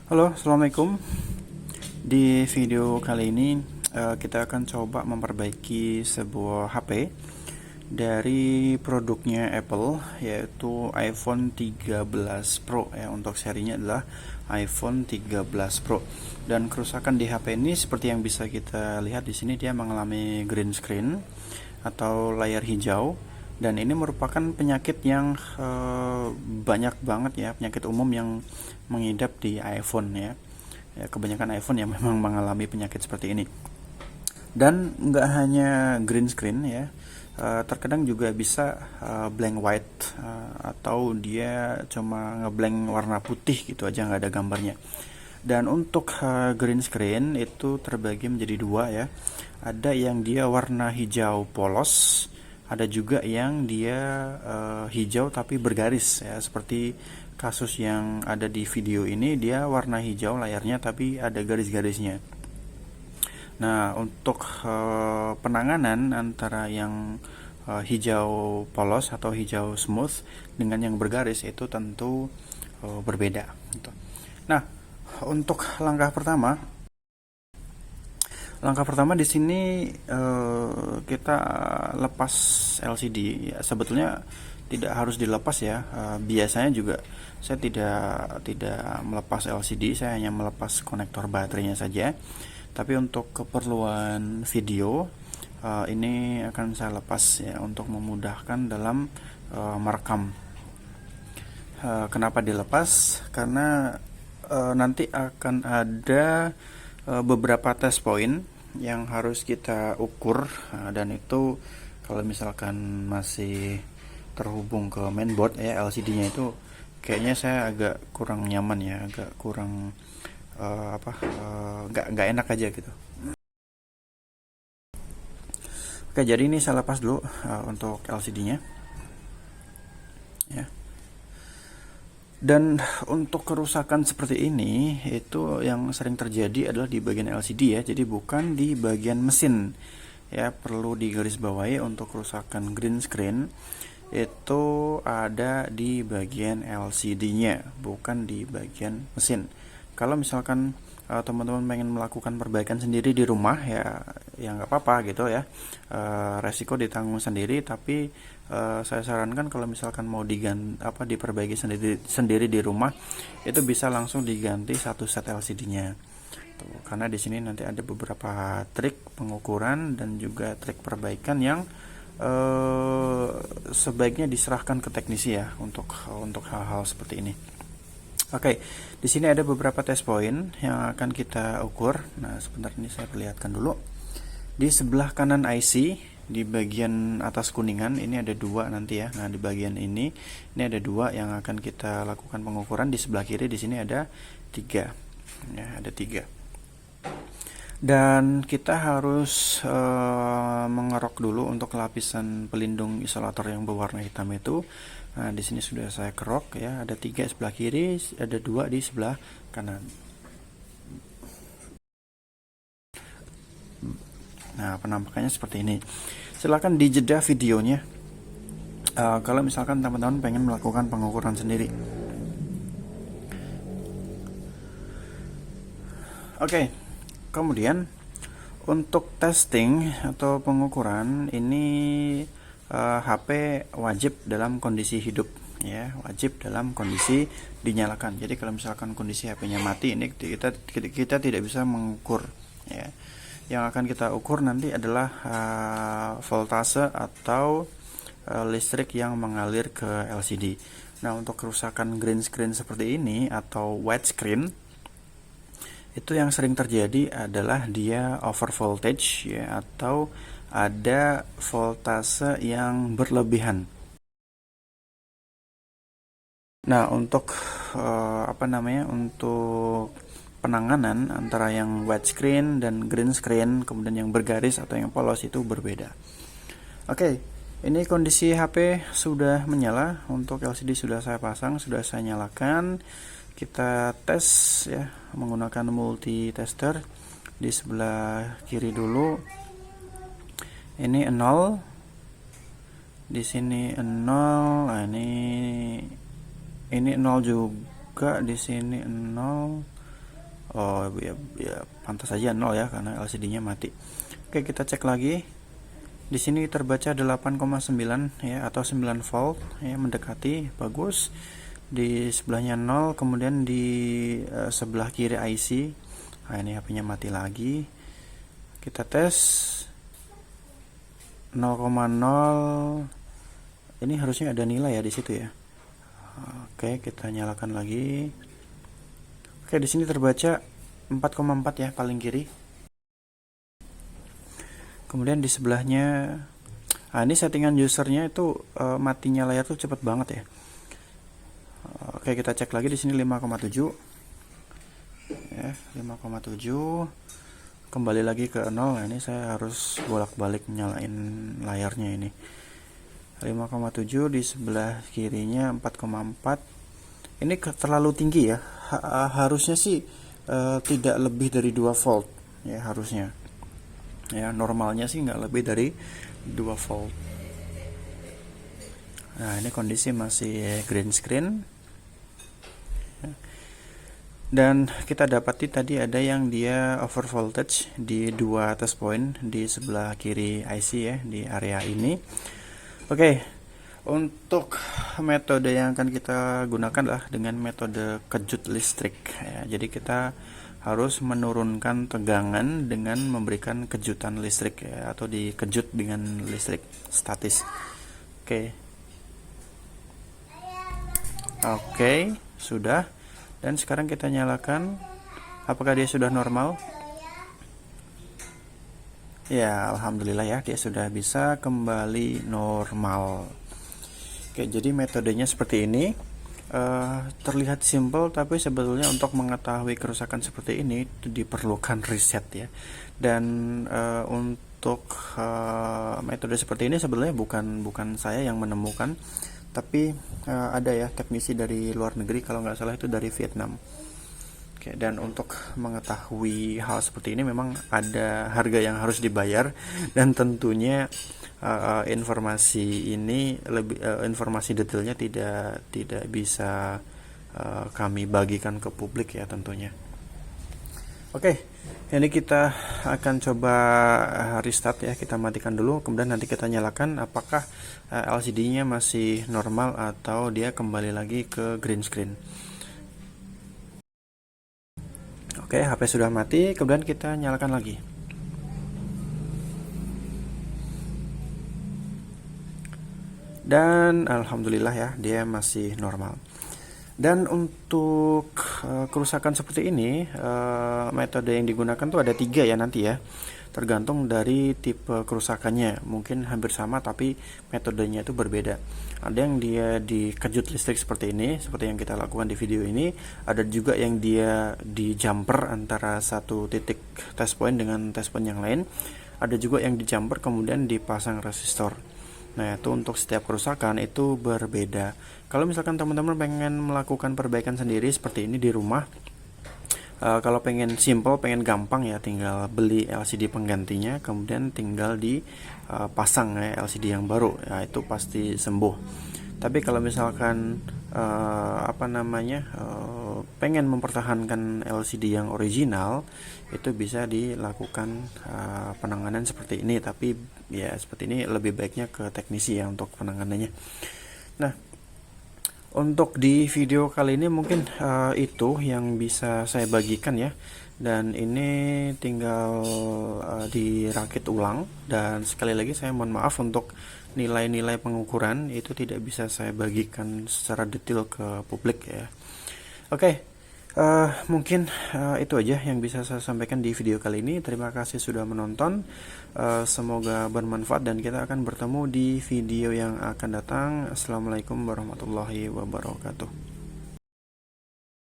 Halo, assalamualaikum. Di video kali ini kita akan coba memperbaiki sebuah HP dari produknya Apple, yaitu iPhone 13 Pro ya. Untuk serinya adalah iPhone 13 Pro. Dan kerusakan di HP ini seperti yang bisa kita lihat di sini, dia mengalami green screen atau layar hijau. Dan ini merupakan penyakit yang banyak banget ya, penyakit umum yang mengidap di iPhone ya. Kebanyakan iPhone yang memang mengalami penyakit seperti ini. Dan nggak hanya green screen ya, terkadang juga bisa blank white, atau dia cuma ngeblank warna putih gitu aja, nggak ada gambarnya. Dan untuk green screen itu terbagi menjadi dua ya. Ada yang dia warna hijau polos, ada juga yang dia hijau tapi bergaris ya, seperti kasus yang ada di video ini. Dia warna hijau layarnya tapi ada garis-garisnya. Nah, untuk penanganan antara yang hijau polos atau hijau smooth dengan yang bergaris itu tentu berbeda gitu. Nah, untuk langkah pertama di sini kita lepas LCD ya. Sebetulnya tidak harus dilepas ya. Biasanya juga saya tidak melepas LCD, saya hanya melepas konektor baterainya saja. Tapi untuk keperluan video ini akan saya lepas ya, untuk memudahkan dalam merekam. Kenapa dilepas? Karena nanti akan ada beberapa test point yang harus kita ukur, dan itu kalau misalkan masih terhubung ke mainboard ya, LCD-nya itu kayaknya saya agak kurang nyaman ya, agak kurang nggak enak aja gitu. Oke, jadi ini saya lepas dulu untuk LCD-nya ya. Dan untuk kerusakan seperti ini itu yang sering terjadi adalah di bagian LCD ya, jadi bukan di bagian mesin ya. Perlu digarisbawahi, untuk kerusakan green screen itu ada di bagian LCD-nya, bukan di bagian mesin. Kalau misalkan teman-teman pengen melakukan perbaikan sendiri di rumah ya, ya nggak apa-apa gitu ya. Resiko ditanggung sendiri, tapi saya sarankan kalau misalkan mau diperbaiki sendiri di rumah, itu bisa langsung diganti satu set LCD-nya. Karena di sini nanti ada beberapa trik pengukuran dan juga trik perbaikan yang sebaiknya diserahkan ke teknisi ya, untuk hal-hal seperti ini. Oke, di sini ada beberapa test point yang akan kita ukur. Nah, sebentar, ini saya perlihatkan dulu. Di sebelah kanan IC, di bagian atas kuningan ini ada dua nanti ya. Nah, di bagian ini ada dua yang akan kita lakukan pengukuran. Di sebelah kiri di sini ada tiga. Ya, ada tiga. Dan kita harus mengerok dulu untuk lapisan pelindung isolator yang berwarna hitam itu. Nah, di sini sudah saya kerok ya. Ada tiga sebelah kiri, ada dua di sebelah kanan. Nah, penampakannya seperti ini. Silakan dijeda videonya kalau misalkan teman-teman pengen melakukan pengukuran sendiri. Oke, kemudian untuk testing atau pengukuran ini, HP wajib dalam kondisi hidup ya, wajib dalam kondisi dinyalakan. Jadi kalau misalkan kondisi HP-nya mati, ini kita tidak bisa mengukur ya. Yang akan kita ukur nanti adalah voltase atau listrik yang mengalir ke LCD. Nah, untuk kerusakan green screen seperti ini atau white screen, itu yang sering terjadi adalah dia over voltage ya, atau ada voltase yang berlebihan. Nah, untuk untuk penanganan antara yang white screen dan green screen, kemudian yang bergaris atau yang polos, itu berbeda. Oke, ini kondisi HP sudah menyala. Untuk LCD sudah saya pasang, sudah saya nyalakan. Kita tes ya menggunakan multi tester. Di sebelah kiri dulu ini 0, di sini 0. Nah, ini 0 juga, di sini 0. Oh ya, pantas saja 0 ya karena LCD-nya mati. Oke, kita cek lagi. Di sini terbaca 8,9 ya atau 9 volt ya, mendekati, bagus. Di sebelahnya 0, kemudian di sebelah kiri IC. Nah, ini HP-nya mati lagi. Kita tes 0,0. Ini harusnya ada nilai ya di situ ya. Oke, kita nyalakan lagi. Oke, di sini terbaca 4,4 ya, paling kiri. Kemudian di sebelahnya, ini settingan usernya itu matinya layar tuh cepet banget ya. Oke, kita cek lagi di sini 5,7 ya, 5,7. Kembali lagi ke 0. Nah, ini saya harus bolak-balik nyalain layarnya ini. 5,7, di sebelah kirinya 4,4. Ini terlalu tinggi ya. Harusnya sih tidak lebih dari 2 volt ya, harusnya ya, normalnya sih nggak lebih dari 2 volt. Nah, ini kondisi masih green screen ya. Dan kita dapati tadi ada yang dia over voltage di 2 test point di sebelah kiri IC ya, di area ini. Oke, untuk metode yang akan kita gunakan adalah dengan metode kejut listrik ya. Jadi kita harus menurunkan tegangan dengan memberikan kejutan listrik ya, atau dikejut dengan listrik statis. Oke, sudah. Dan sekarang kita nyalakan. Apakah dia sudah normal? Ya, alhamdulillah ya, dia sudah bisa kembali normal. Oke, jadi metodenya seperti ini. Terlihat simple, tapi sebetulnya untuk mengetahui kerusakan seperti ini itu diperlukan riset ya. Dan untuk metode seperti ini sebenarnya bukan saya yang menemukan, tapi ada ya teknisi dari luar negeri, kalau nggak salah itu dari Vietnam. Oke, dan untuk mengetahui hal seperti ini memang ada harga yang harus dibayar, dan tentunya informasi ini informasi detailnya tidak bisa kami bagikan ke publik ya tentunya. Oke, ini kita akan coba restart ya, kita matikan dulu, kemudian nanti kita nyalakan apakah LCD-nya masih normal atau dia kembali lagi ke green screen. Oke, HP sudah mati, kemudian kita nyalakan lagi. Dan alhamdulillah ya, dia masih normal. Dan untuk kerusakan seperti ini, metode yang digunakan tuh ada 3 ya nanti ya, tergantung dari tipe kerusakannya. Mungkin hampir sama tapi metodenya itu berbeda. Ada yang dia dikejut listrik seperti ini, seperti yang kita lakukan di video ini. Ada juga yang dia di jumper antara satu titik test point dengan test point yang lain. Ada juga yang di jumper kemudian dipasang resistor. Nah, itu untuk setiap kerusakan itu berbeda. Kalau misalkan teman-teman pengen melakukan perbaikan sendiri seperti ini di rumah, kalau pengen simple, pengen gampang ya, tinggal beli LCD penggantinya, kemudian tinggal dipasang ya LCD yang baru, ya itu pasti sembuh. Tapi kalau misalkan pengen mempertahankan LCD yang original, itu bisa dilakukan penanganan seperti ini. Tapi ya seperti ini lebih baiknya ke teknisi ya untuk penanganannya. Nah, untuk di video kali ini mungkin itu yang bisa saya bagikan ya. Dan ini tinggal dirakit ulang. Dan sekali lagi saya mohon maaf untuk nilai-nilai pengukuran itu tidak bisa saya bagikan secara detail ke publik ya. Oke, mungkin itu aja yang bisa saya sampaikan di video kali ini. Terima kasih sudah menonton. Semoga bermanfaat dan kita akan bertemu di video yang akan datang. Assalamualaikum warahmatullahi wabarakatuh.